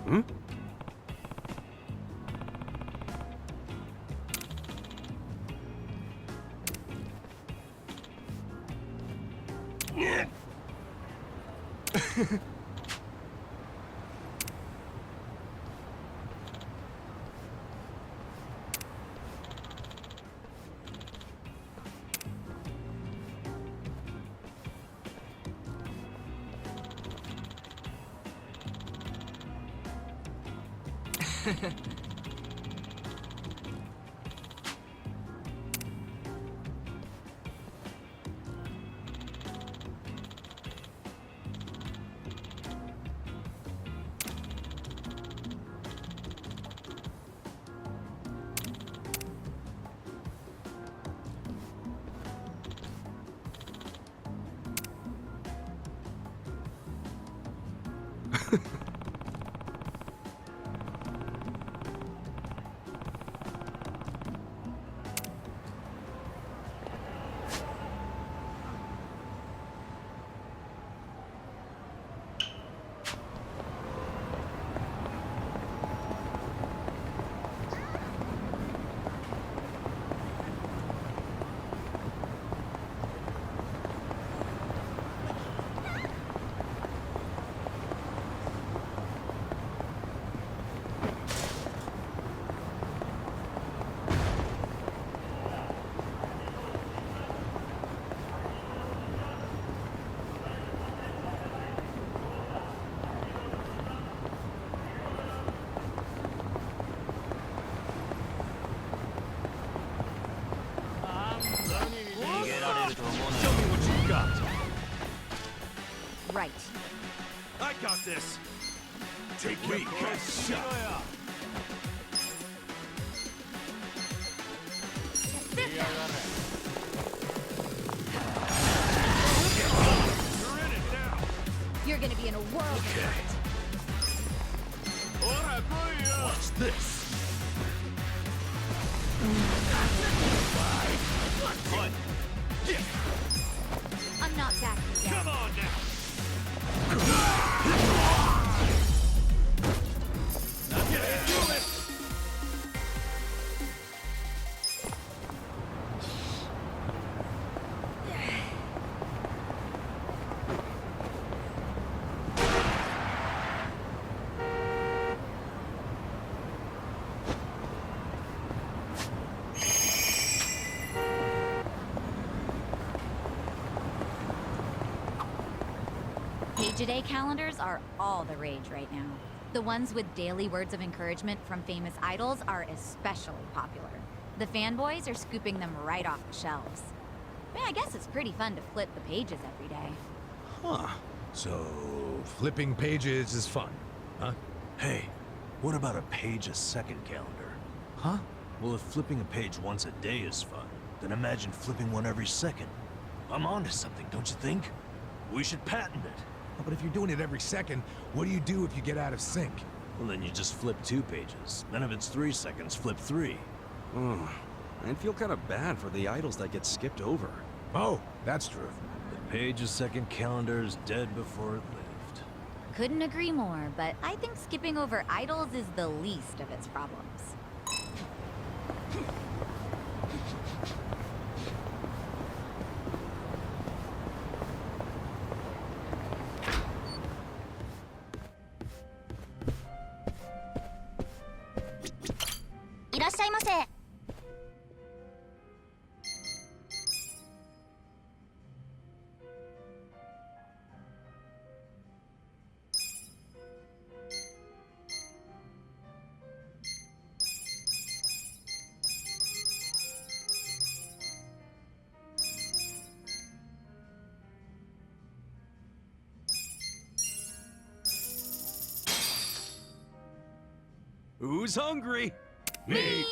Hmm? Show me what you got. Right. I got this. Take your best shot. You're in it now. You're gonna be in a world of hurt. Watch this. What? I'm not backing down. Come on now. Now get into it. Page-a-day calendars are all the rage right now. The ones with daily words of encouragement from famous idols are especially popular. The fanboys are scooping them right off the shelves. Yeah, I guess it's pretty fun to flip the pages every day. Huh. So, flipping pages is fun, huh? Hey, what about a page-a-second calendar? Huh? Well, if flipping a page once a day is fun, then imagine flipping one every second. I'm onto something, don't you think? We should patent it. Oh, but if you're doing it every second, what do you do if you get out of sync? Well, then you just flip 2 pages. Then if it's 3 seconds, flip 3. I'd feel kind of bad for the idols that get skipped over. Oh, that's true. The page-a-second calendar is dead before it lived. Couldn't agree more, but I think skipping over idols is the least of its problems. Who's hungry? Me!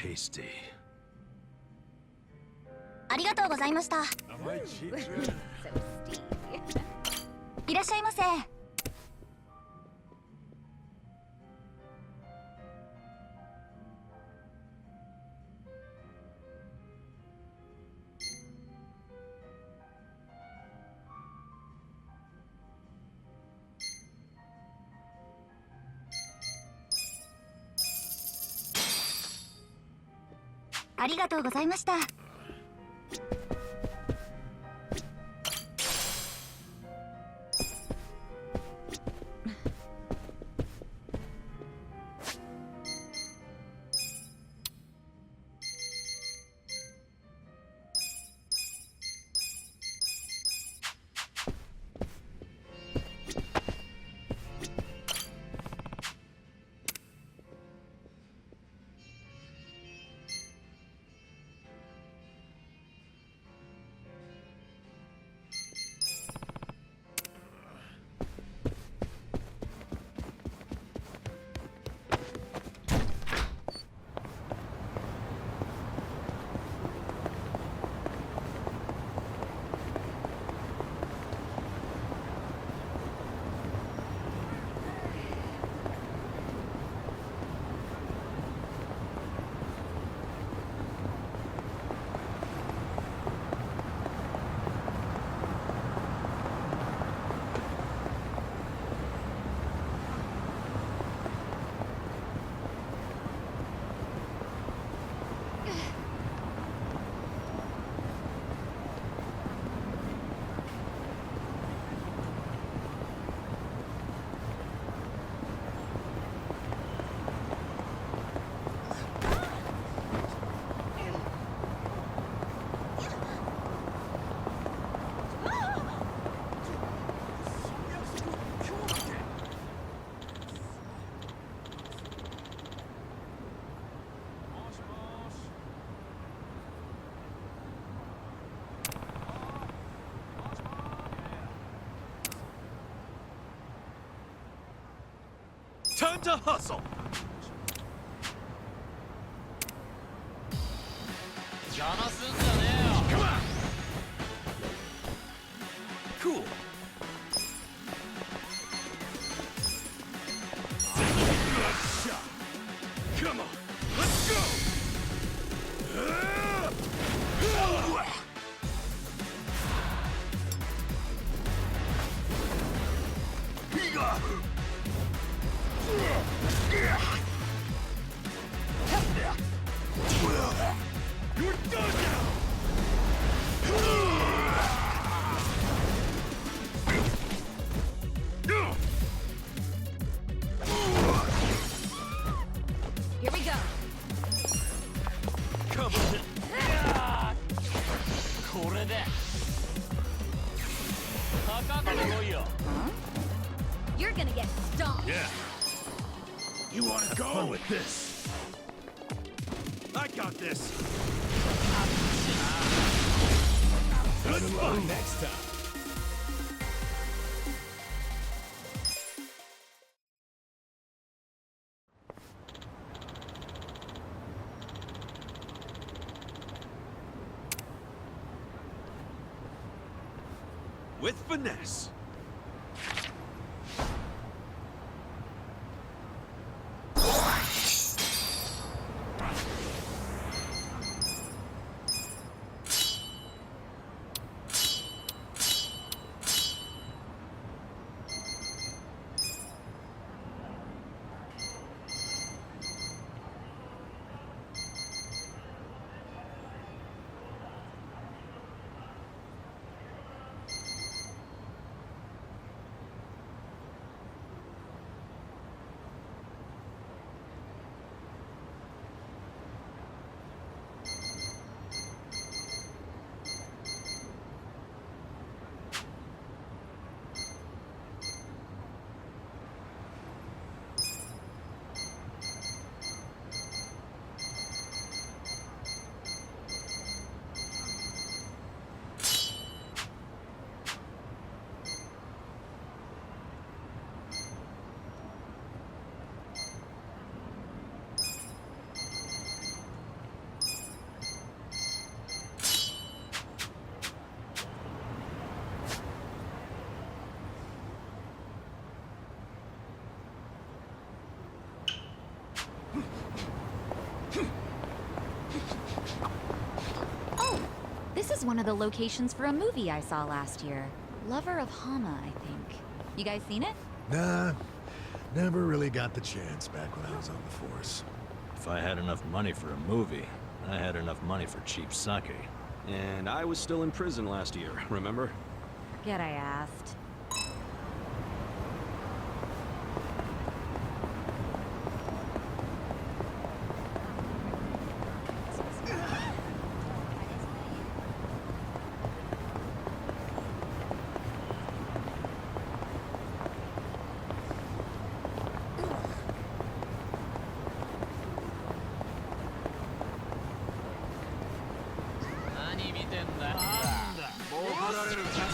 Tasty. ありがとうございました。 So steamy. いらっしゃいませ。ありがとうございました。Time to hustle! Come on! Cool. Good shot. Come on, let's go! You're done now! Here we go. Come on. You're gonna get stomped. Yeah. You wanna go fun with this? I got this. Let's go next time. With finesse. Oh, this is one of the locations for a movie I saw last year. Lover of Hama, I think. You guys seen it? Nah, never really got the chance back when I was on the force. If I had enough money for a movie, I had enough money for cheap sake. And I was still in prison last year, remember? Forget I asked.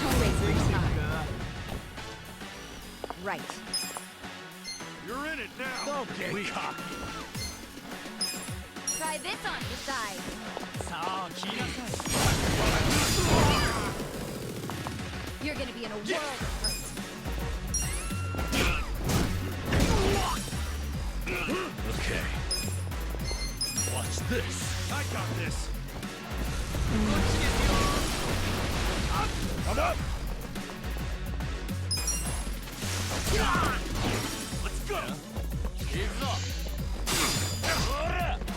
Don't waste my time. Right. You're in it now. Don't get cocky. Try this on your side. You're gonna be in a world of hurt. Okay. Watch this. I got this. Come up! Let's go.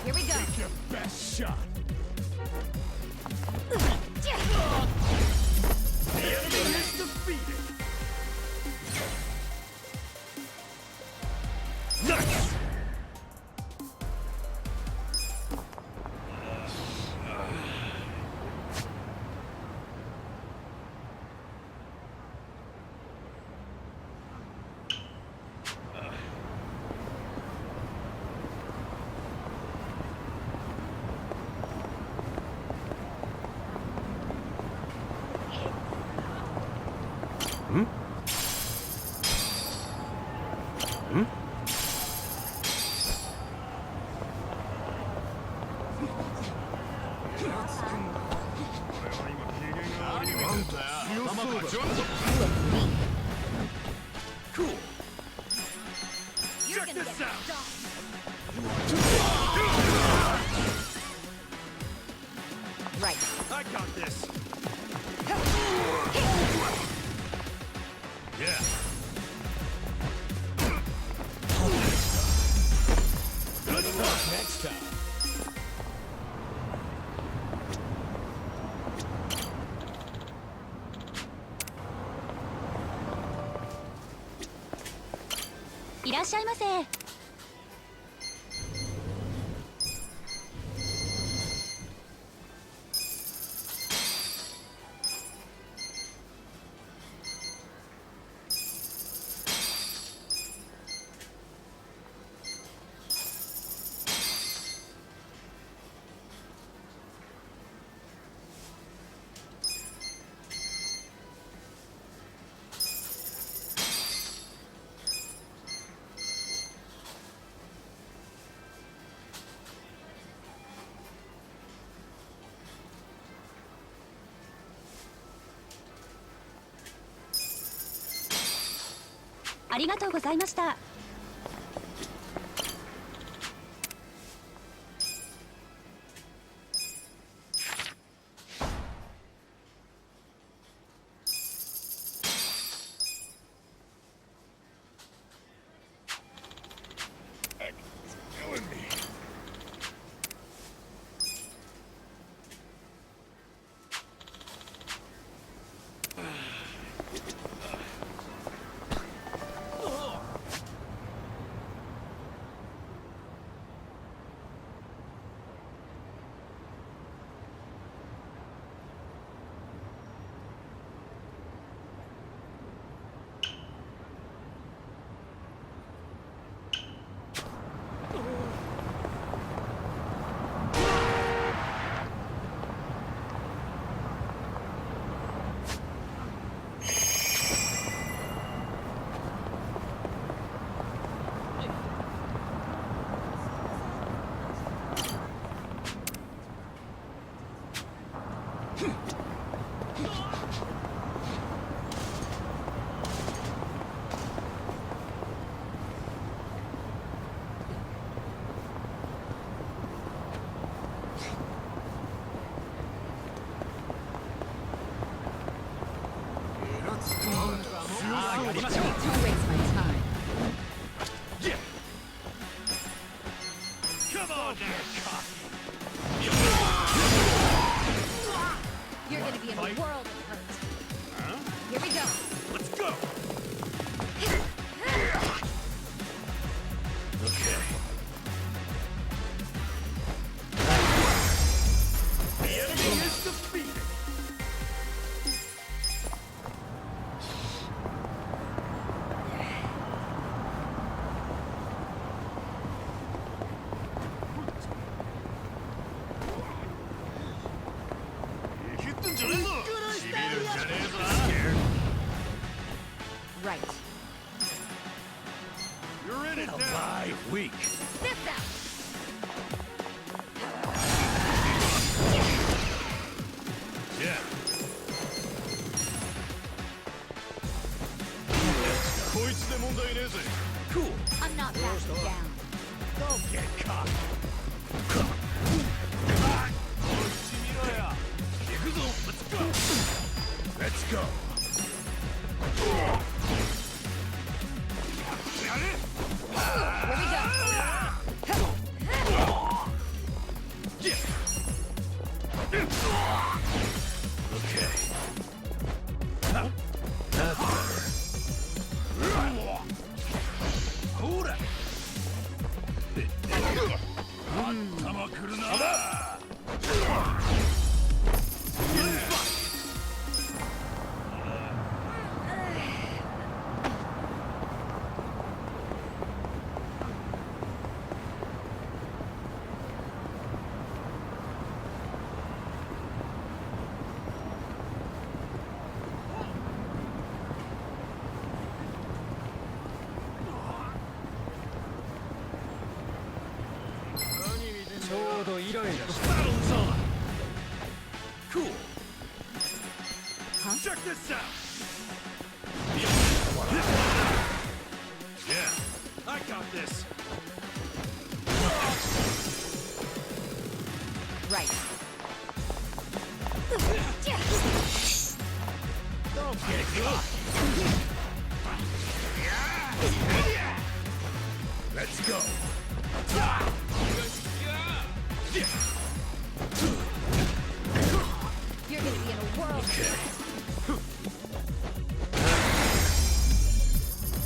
Here we go. Take your best shot. The enemy is defeated. Nice. Cool. You're Check gonna this get out. done. Right. I got this. Yeah. Good luck. Next time.いらっしゃいませ。ありがとうございました。You're gonna be in a world of hurt. Here we go. Let's go! Okay. The enemy is defeated! Right. You're in it now! Alive, weak. This out. Yeah. Cool. I'm not backing down. Don't get caught! Let's go! Let's go. Here we go. Okay. That's better. Hold it. Battle's on! Cool! Huh? Check this out! Yeah. I got this! Right. Don't get caught! Let's go. You're gonna be in a world of Okay. hurt.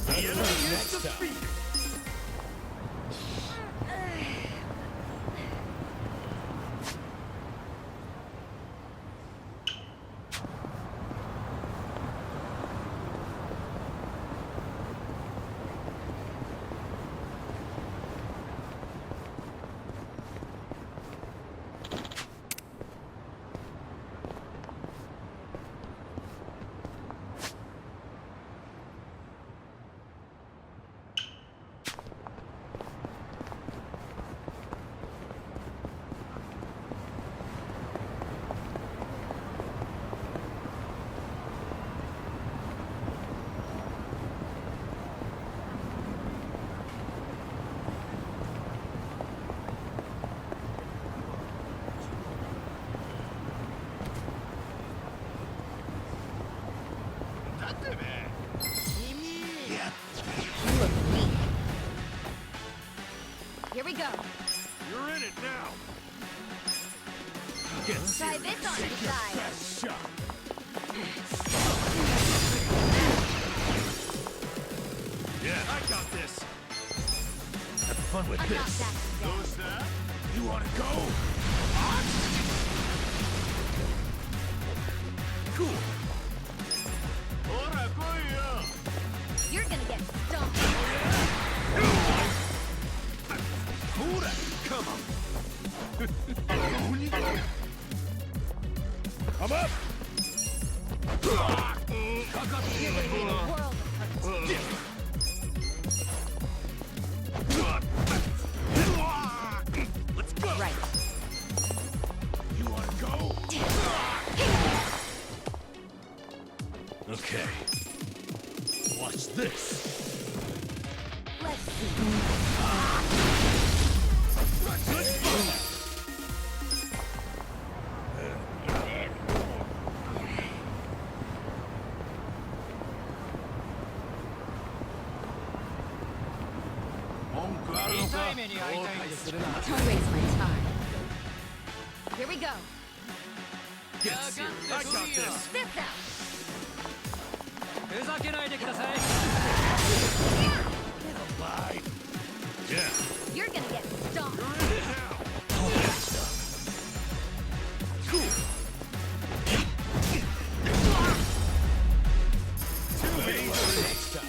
The enemy is defeated! Here we go. You're in it now! Try this on the side. Best shot! Yeah. I got this! Have fun with I'm not this. backing down. Who's that? You wanna go? Cool. You're gonna get stumped. Hold it! Come on! I'm up. You're gonna be in a world of hurt. Let's go! Right. You wanna go? Okay. Watch this. Let's see. Let's go! Don't waste my time. Here we go. Get serious. I got this. This out. Bye. Yeah. You're gonna get stomped. You're in it now. Cool. Too late for next time.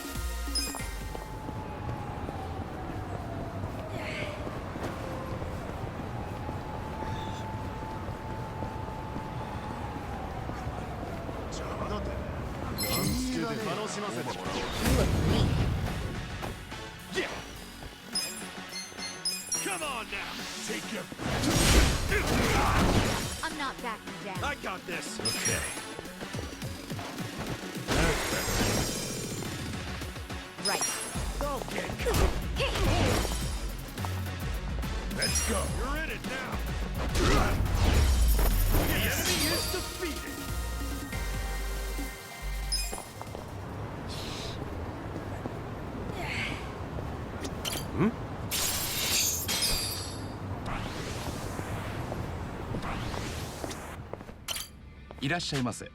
You look weak. Yeah. Come on now. Take your. I'm not backing down. I got this. Okay. Right. Don't get. Let's go. You're in it now. The enemy is defeated. Hmm? いらっしゃいませ。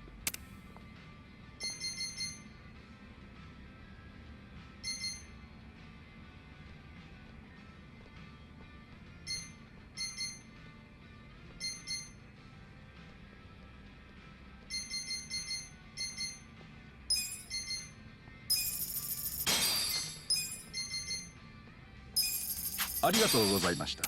ありがとうございました。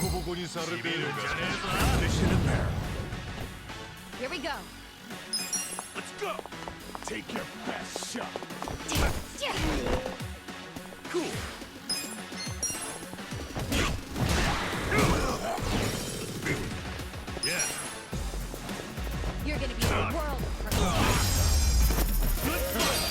ボコボコにされているんじゃねえぞ。 Here we go. Let's go. Take your best shot. Cool. Yeah. You're gonna be the world first. Good fight.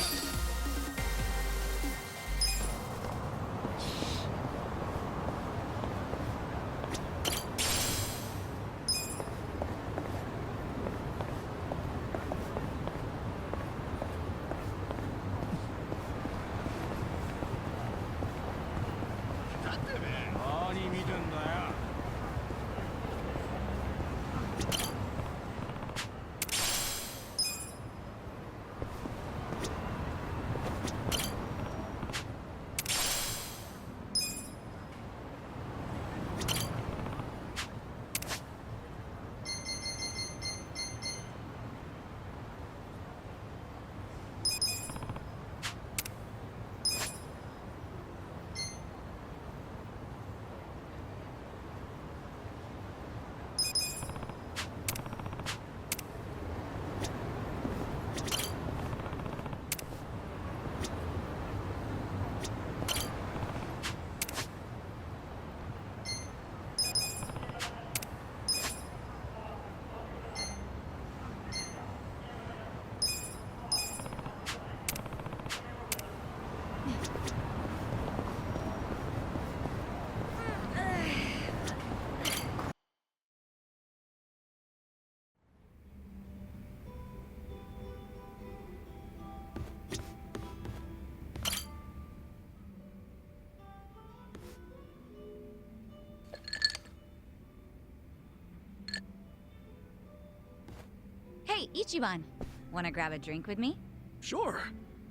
Hey, Ichiban. Wanna grab a drink with me? Sure.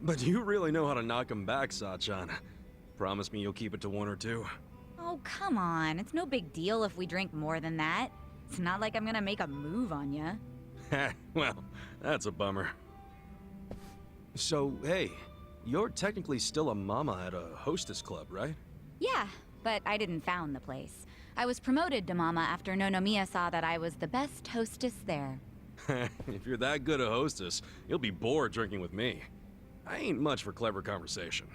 But you really know how to knock him back, Sachan. Promise me you'll keep it to one or two. Oh, come on. It's no big deal if we drink more than that. It's not like I'm gonna make a move on ya. Well, that's a bummer. So, hey, you're technically still a mama at a hostess club, right? Yeah, but I didn't found the place. I was promoted to mama after Nonomiya saw that I was the best hostess there. If you're that good a hostess, you'll be bored drinking with me. I ain't much for clever conversation.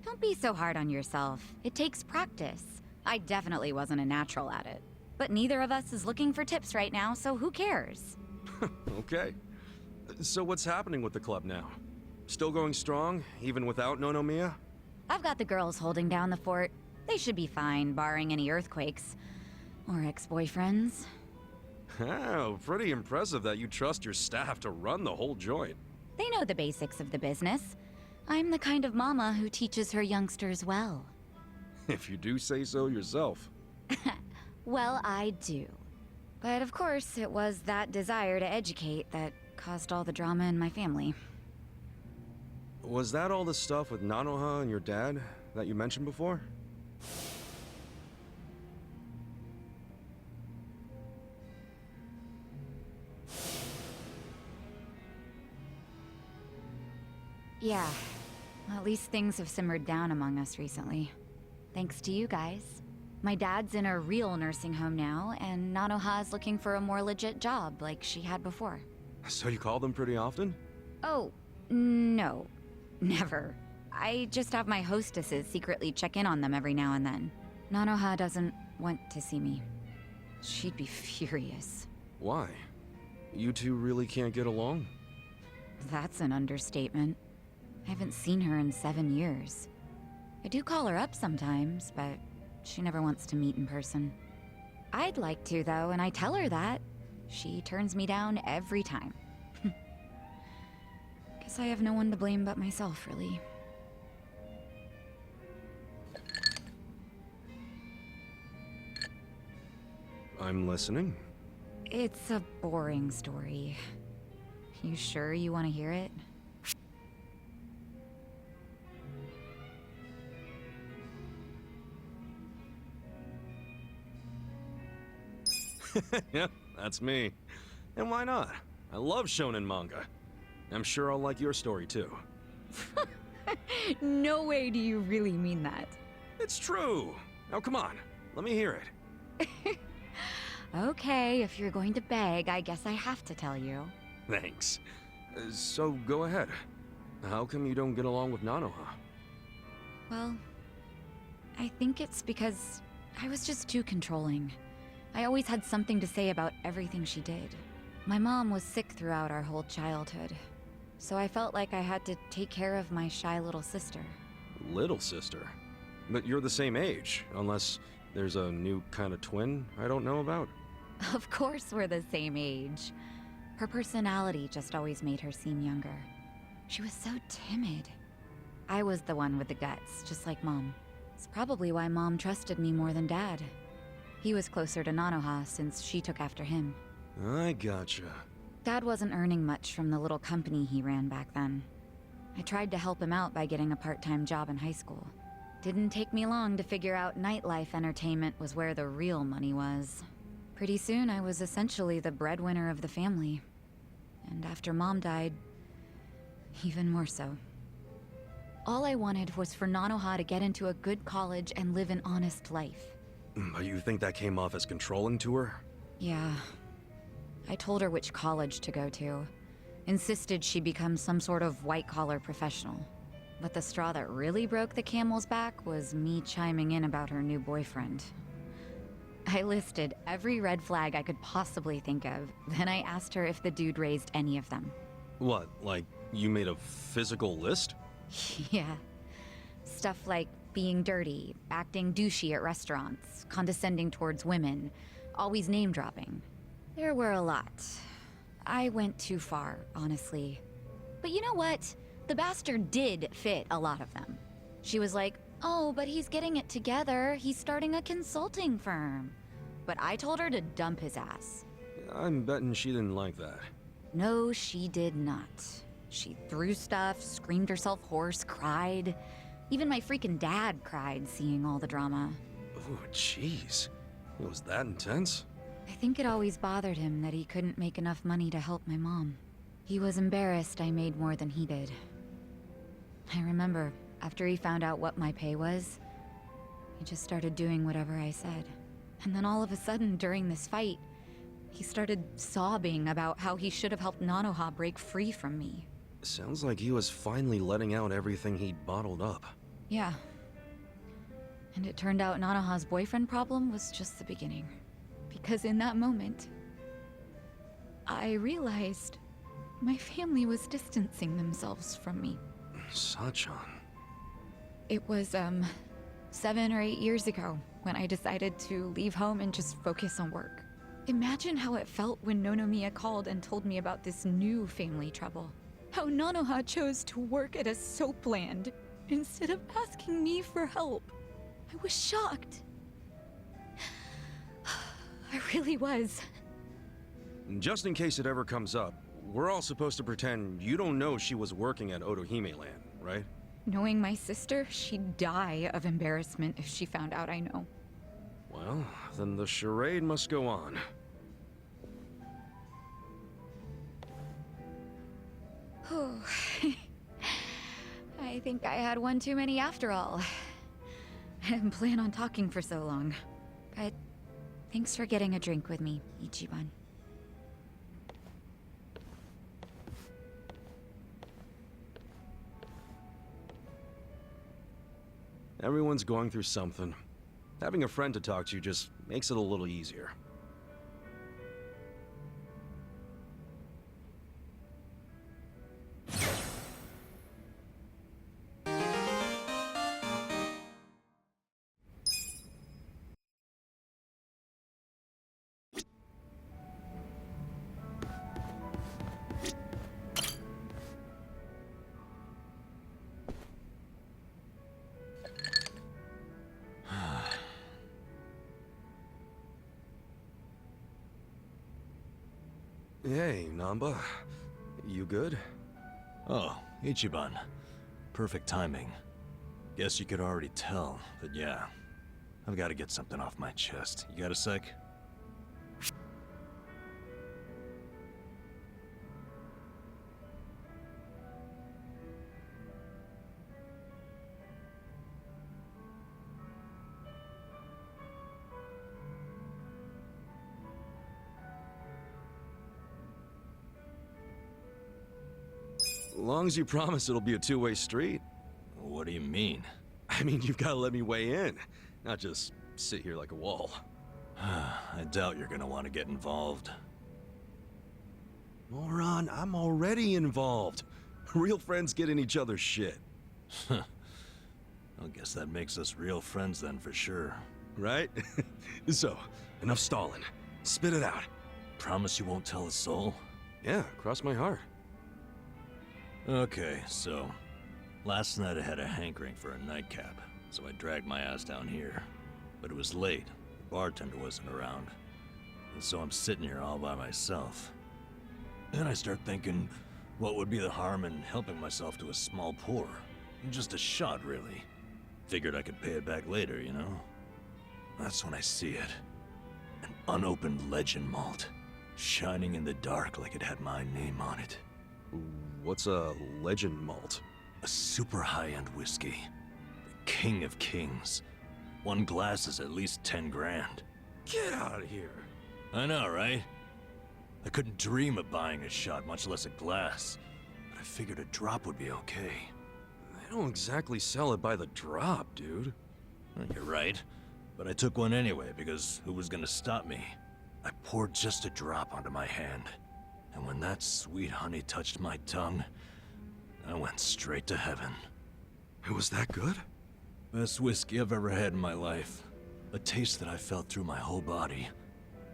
Don't be so hard on yourself. It takes practice. I definitely wasn't a natural at it. But neither of us is looking for tips right now, so who cares? Okay. So what's happening with the club now? Still going strong, even without Nonomiya? I've got the girls holding down the fort. They should be fine, barring any earthquakes. Or ex-boyfriends. Oh, pretty impressive that you trust your staff to run the whole joint. They know the basics of the business. I'm the kind of mama who teaches her youngsters well. If you do say so yourself. Well, I do. But of course, it was that desire to educate that caused all the drama in my family. Was that all the stuff with Nanoha and your dad that you mentioned before? Yeah. At least things have simmered down among us recently. Thanks to you guys. My dad's in a real nursing home now, and Nanoha's looking for a more legit job like she had before. So you call them pretty often? Oh, no. Never. I just have my hostesses secretly check in on them every now and then. Nanoha doesn't want to see me. She'd be furious. Why? You two really can't get along? That's an understatement. I haven't seen her in 7 years. I do call her up sometimes, but she never wants to meet in person. I'd like to, though, and I tell her that. She turns me down every time. Guess I have no one to blame but myself, really. I'm listening. It's a boring story. You sure you want to hear it? Yeah, that's me. And why not? I love shonen manga. I'm sure I'll like your story too. No way do you really mean that. It's true. Now come on, let me hear it. Okay, if you're going to beg, I guess I have to tell you. Thanks. So go ahead. How come you don't get along with Nanoha? Well, I think it's because I was just too controlling. I always had something to say about everything she did. My mom was sick throughout our whole childhood, so I felt like I had to take care of my shy little sister. Little sister? But you're the same age, unless there's a new kind of twin I don't know about. Of course we're the same age. Her personality just always made her seem younger. She was so timid. I was the one with the guts, just like Mom. It's probably why Mom trusted me more than Dad. He was closer to Nanoha since she took after him. I gotcha. Dad wasn't earning much from the little company he ran back then. I tried to help him out by getting a part-time job in high school. Didn't take me long to figure out nightlife entertainment was where the real money was. Pretty soon I was essentially the breadwinner of the family. And after Mom died, even more so. All I wanted was for Nanoha to get into a good college and live an honest life. But you think that came off as controlling to her? Yeah. I told her which college to go to. Insisted she become some sort of white-collar professional. But the straw that really broke the camel's back was me chiming in about her new boyfriend. I listed every red flag I could possibly think of, then I asked her if the dude raised any of them. What, like you made a physical list? Yeah. Stuff like being dirty, acting douchey at restaurants, condescending towards women, always name-dropping. There were a lot. I went too far, honestly. But you know what? The bastard did fit a lot of them. She was like, oh, but he's getting it together. He's starting a consulting firm. But I told her to dump his ass. I'm betting she didn't like that. No, she did not. She threw stuff, screamed herself hoarse, cried. Even my freaking dad cried seeing all the drama. Oh, jeez. It was that intense? I think it always bothered him that he couldn't make enough money to help my mom. He was embarrassed I made more than he did. I remember, after he found out what my pay was, he just started doing whatever I said. And then all of a sudden, during this fight, he started sobbing about how he should have helped Nanoha break free from me. Sounds like he was finally letting out everything he'd bottled up. Yeah. And it turned out Nanoha's boyfriend problem was just the beginning. because in that moment, I realized my family was distancing themselves from me. Sachan. It was, 7 or 8 years ago when I decided to leave home and just focus on work. Imagine how it felt when Nonomiya called and told me about this new family trouble. How Nanoha chose to work at a soap land instead of asking me for help. I was shocked. I really was. Just in case it ever comes up, we're all supposed to pretend you don't know she was working at Otohime Land, right? Knowing my sister, she'd die of embarrassment if she found out I know. Well, then the charade must go on. Oh, I think I had one too many after all. I didn't plan on talking for so long. But thanks for getting a drink with me, Ichiban. Everyone's going through something. Having a friend to talk to just makes it a little easier. Hey, Namba. You good? Oh, Ichiban. Perfect timing. Guess you could already tell, but yeah. I've got to get something off my chest. You got a sec? Long as you promise it'll be a two-way street. What do you mean? I mean, you've got to let me weigh in, not just sit here like a wall. I doubt you're gonna want to get involved. Moron, I'm already involved. Real friends get in each other's shit. I guess that makes us real friends then for sure. Right? So, enough stalling. Spit it out. Promise you won't tell a soul? Yeah, cross my heart. Okay, so last night I had a hankering for a nightcap, so I dragged my ass down here. But it was late, the bartender wasn't around, and so I'm sitting here all by myself. Then I start thinking, what would be the harm in helping myself to a small pour? Just a shot, really. Figured I could pay it back later, you know? That's when I see it. An unopened legend malt, shining in the dark like it had my name on it. What's a legend malt? A super high-end whiskey. The king of kings. One glass is at least 10 grand. Get out of here. I know, right? I couldn't dream of buying a shot, much less a glass. But I figured a drop would be okay. They don't exactly sell it by the drop, dude. Well, you're right. But I took one anyway, because who was gonna stop me? I poured just a drop onto my hand. And when that sweet honey touched my tongue, I went straight to heaven. It was that good? Best whiskey I've ever had in my life. A taste that I felt through my whole body.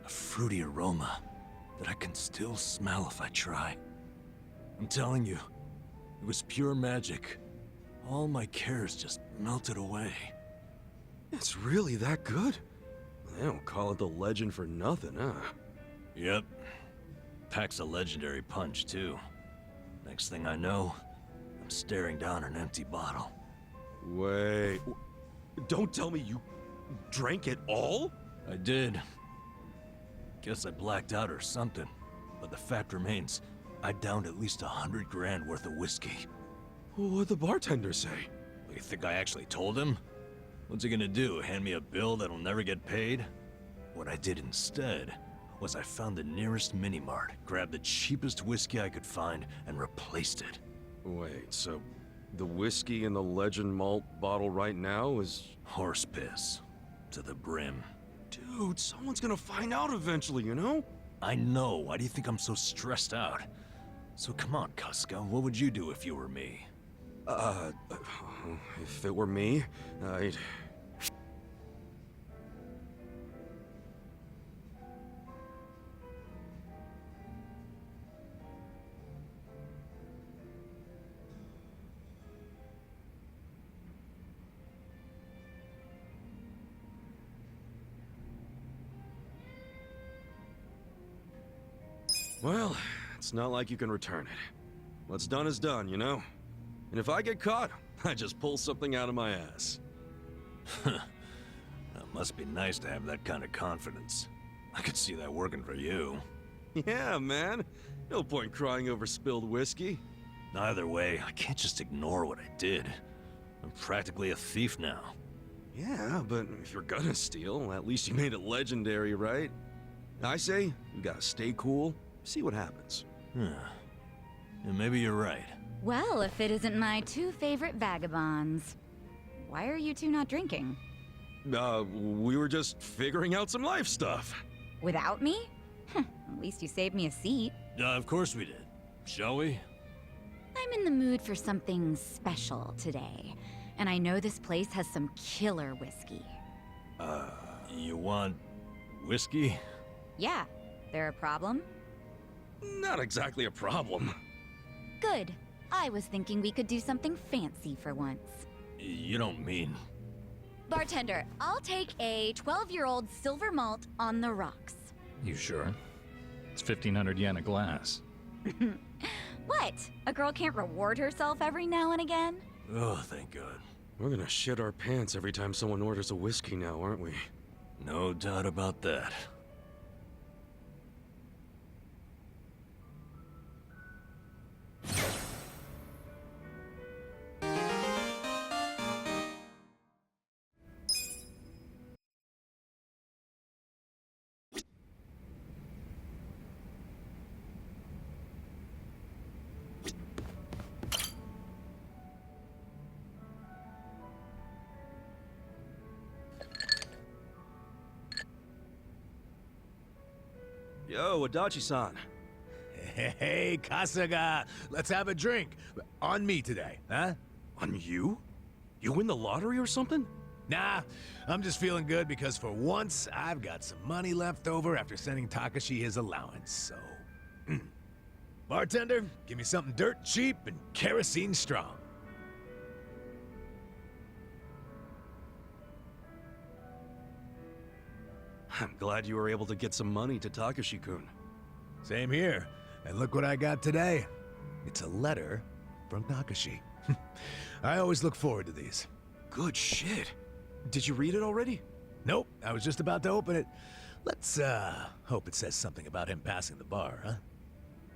A fruity aroma that I can still smell if I try. I'm telling you, it was pure magic. All my cares just melted away. It's really that good? They don't call it the legend for nothing, huh? Yep. Packs a legendary punch, too. Next thing I know, I'm staring down an empty bottle. Wait. Don't tell me you drank it all? I did. Guess I blacked out or something. But the fact remains, I downed at least 100 grand worth of whiskey. What'd the bartender say? You think I actually told him? What's he gonna do, hand me a bill that'll never get paid? What I did instead was I found the nearest mini-mart, grabbed the cheapest whiskey I could find, and replaced it. Wait, so the whiskey in the legend malt bottle right now is... Horse piss. To the brim. Dude, someone's gonna find out eventually, you know? I know. Why do you think I'm so stressed out? So come on, Casca. What would you do if you were me? If it were me, I'd... Well, it's not like you can return it. What's done is done, you know? And if I get caught, I just pull something out of my ass. That must be nice to have that kind of confidence. I could see that working for you. Yeah, man. No point crying over spilled whiskey. Either way, I can't just ignore what I did. I'm practically a thief now. Yeah, but if you're gonna steal, at least you made it legendary, right? I say, you gotta stay cool, see what happens. Yeah, maybe you're right. Well, if it isn't my two favorite vagabonds. Why are you two not drinking? We were just figuring out some life stuff. Without me? At least you saved me a seat. Of course we did. Shall we? I'm in the mood for something special today, and I know this place has some killer whiskey. You want whiskey? Yeah, there a problem? Not exactly a problem. Good. I was thinking we could do something fancy for once. You don't mean... Bartender, I'll take a 12-year-old silver malt on the rocks. You sure? It's 1,500 yen a glass. What? A girl can't reward herself every now and again? Oh, thank God. We're gonna shit our pants every time someone orders a whiskey now, aren't we? No doubt about that. Yo, Adachi-san. Hey, Kasuga, let's have a drink. On me today, huh? On you? You win the lottery or something? Nah, I'm just feeling good because for once, I've got some money left over after sending Takashi his allowance, so... Bartender, give me something dirt cheap and kerosene strong. I'm glad you were able to get some money to Takashi-kun. Same here. And look what I got today. It's a letter from Takashi. I always look forward to these. Good shit. Did you read it already? Nope, I was just about to open it. Let's, hope it says something about him passing the bar, huh?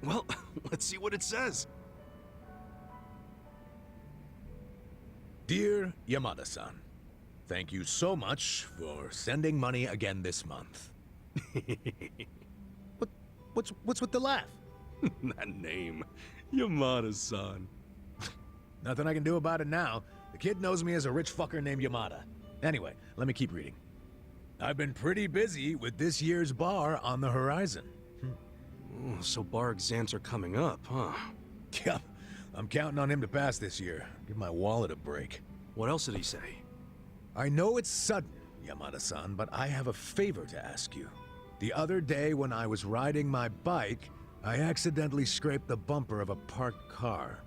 Well, let's see what it says. Dear Yamada-san, thank you so much for sending money again this month. What's with the laugh? That name. Yamada-san. Nothing I can do about it now. The kid knows me as a rich fucker named Yamada. Anyway, let me keep reading. I've been pretty busy with this year's bar on the horizon. Oh, so bar exams are coming up, huh? Yep, I'm counting on him to pass this year. Give my wallet a break. What else did he say? I know it's sudden, Yamada-san, but I have a favor to ask you. The other day when I was riding my bike, I accidentally scraped the bumper of a parked car.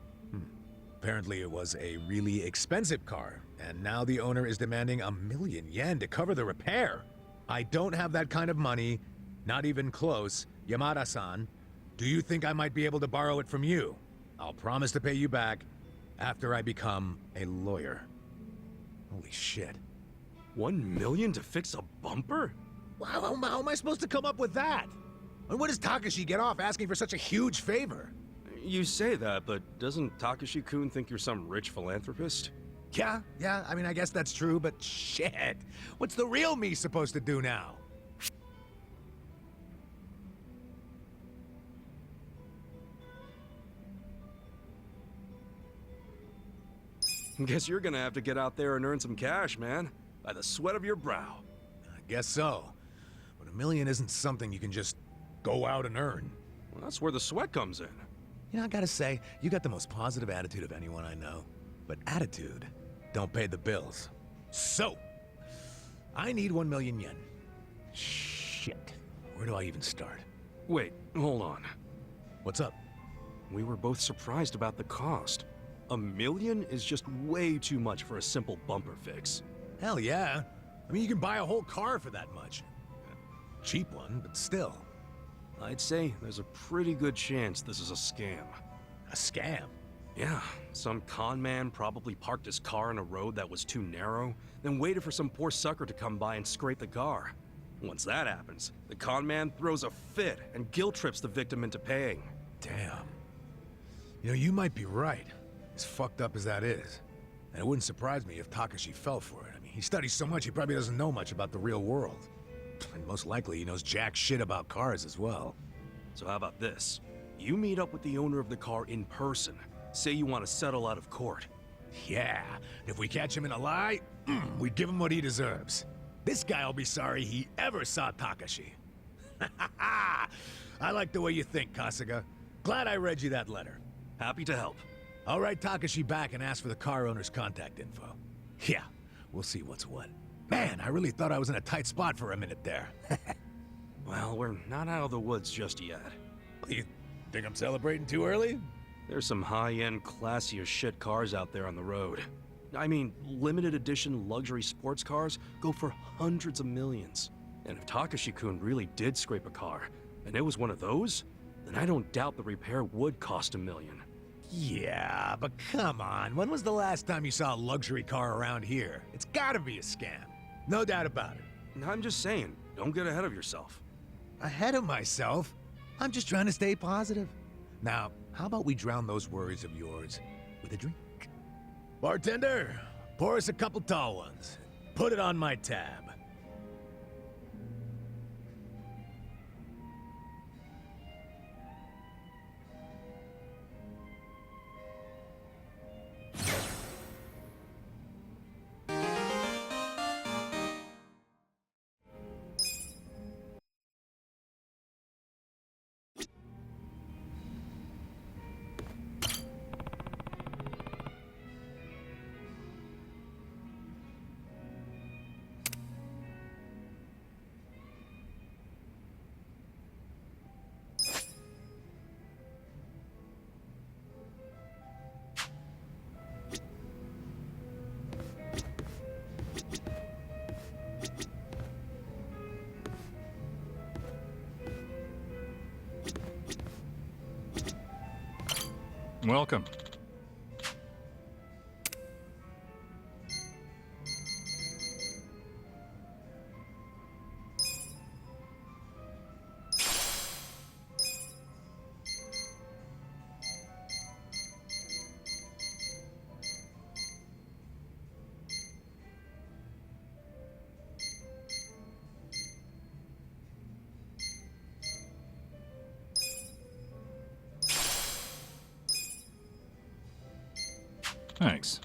Apparently it was a really expensive car, and now the owner is demanding 1,000,000 yen to cover the repair. I don't have that kind of money, not even close. Yamada-san, do you think I might be able to borrow it from you? I'll promise to pay you back after I become a lawyer. Holy shit. 1 million to fix a bumper? How am I supposed to come up with that? And what does Takashi get off asking for such a huge favor? You say that, but doesn't Takashi-kun think you're some rich philanthropist? Yeah, I mean, I guess that's true, but shit. What's the real me supposed to do now? Guess you're gonna have to get out there and earn some cash, man. By the sweat of your brow. I guess so. $1 million isn't something you can just go out and earn. Well, that's where the sweat comes in. You know, I gotta say, you got the most positive attitude of anyone I know. But attitude don't pay the bills. So, I need 1 million yen. Shit. Where do I even start? Wait, hold on. What's up? We were both surprised about the cost. $1 million is just way too much for a simple bumper fix. Hell yeah. I mean, you can buy a whole car for that much. Cheap one, but still. I'd say there's a pretty good chance this is a scam. A scam? Yeah, some con man probably parked his car in a road that was too narrow, then waited for some poor sucker to come by and scrape the car. Once that happens, the con man throws a fit and guilt trips the victim into paying. Damn. You know, you might be right, as fucked up as that is. And it wouldn't surprise me if Takashi fell for it. I mean, he studies so much he probably doesn't know much about the real world. And most likely he knows jack shit about cars as well. So how about this? You meet up with the owner of the car in person. Say you want to settle out of court. Yeah, if we catch him in a lie, we give him what he deserves. This guy'll be sorry he ever saw Takashi. I like the way you think, Kasuga. Glad I read you that letter. Happy to help. I'll write Takashi back and ask for the car owner's contact info. Yeah, we'll see what's what. Man, I really thought I was in a tight spot for a minute there. Well, we're not out of the woods just yet. You think I'm celebrating too early? There's some high-end, classier shit cars out there on the road. I mean, limited edition luxury sports cars go for hundreds of millions. And if Takashi-kun really did scrape a car, and it was one of those, then I don't doubt the repair would cost $1 million. Yeah, but come on. When was the last time you saw a luxury car around here? It's gotta be a scam. No doubt about it. I'm just saying, don't get ahead of yourself. Ahead of myself? I'm just trying to stay positive. Now, how about we drown those worries of yours with a drink? Bartender, pour us a couple tall ones. Put it on my tab. Welcome. Thanks.